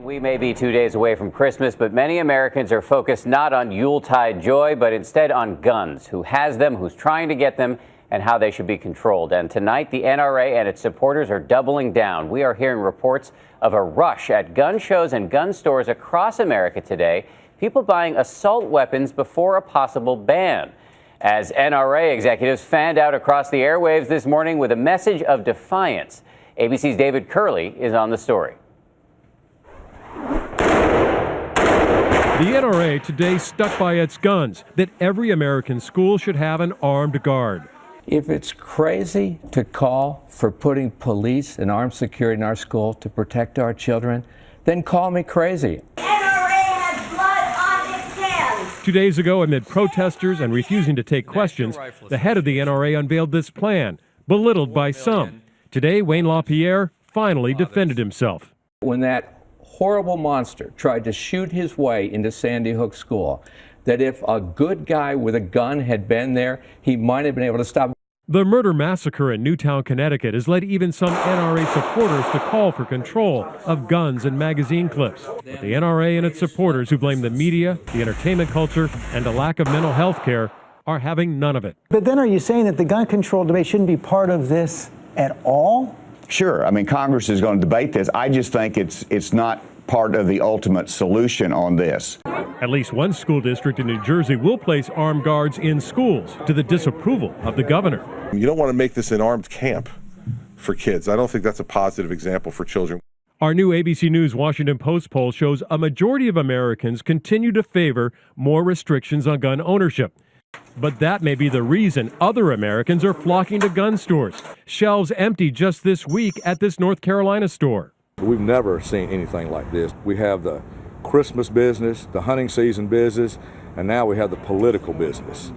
We may be 2 days away from Christmas, but many Americans are focused not on Yuletide joy, but instead on guns, who has them, who's trying to get them, and how they should be controlled. And tonight, the NRA and its supporters are doubling down. We are hearing reports of a rush at gun shows and gun stores across America today, people buying assault weapons before a possible ban. As NRA executives fanned out across the airwaves this morning with a message of defiance. ABC's David Curley is on the story. The NRA today stuck by its guns, that every American school should have an armed guard. If it's crazy to call for putting police and armed security in our school to protect our children, then call me crazy. NRA has blood on its hands. 2 days ago, amid protesters and refusing to take questions, the head of the NRA unveiled this plan, belittled by some. Today, Wayne LaPierre finally defended himself. When that horrible monster tried to shoot his way into Sandy Hook School, that if a good guy with a gun had been there, he might have been able to stop. The murder massacre in Newtown, Connecticut has led even some NRA supporters to call for control of guns and magazine clips. But the NRA and its supporters, who blame the media, the entertainment culture, and a lack of mental health care, are having none of it. But then are you saying that the gun control debate shouldn't be part of this at all? Sure. I mean, Congress is going to debate this. I just think it's not part of the ultimate solution on this. At least one school district in New Jersey will place armed guards in schools, to the disapproval of the governor. You don't want to make this an armed camp for kids. I don't think that's a positive example for children. Our new ABC News Washington Post poll shows a majority of Americans continue to favor more restrictions on gun ownership. But that may be the reason other Americans are flocking to gun stores. Shelves empty just this week at this North Carolina store. We've never seen anything like this. We have the Christmas business, the hunting season business, and now we have the political business.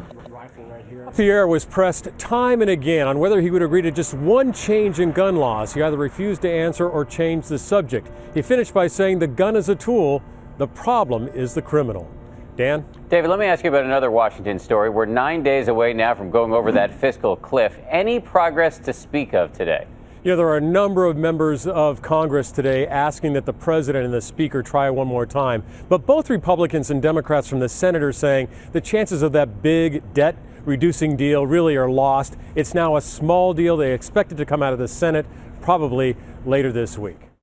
Pierre was pressed time and again on whether he would agree to just one change in gun laws. He either refused to answer or change the subject. He finished by saying the gun is a tool, the problem is the criminal. Dan? David, let me ask you about another Washington story. We're 9 days away now from going over that fiscal cliff. Any progress to speak of today? Yeah, there are a number of members of Congress today asking that the president and the speaker try one more time. But both Republicans and Democrats from the Senate are saying the chances of that big debt reducing deal really are lost. It's now a small deal. They expect it to come out of the Senate probably later this week.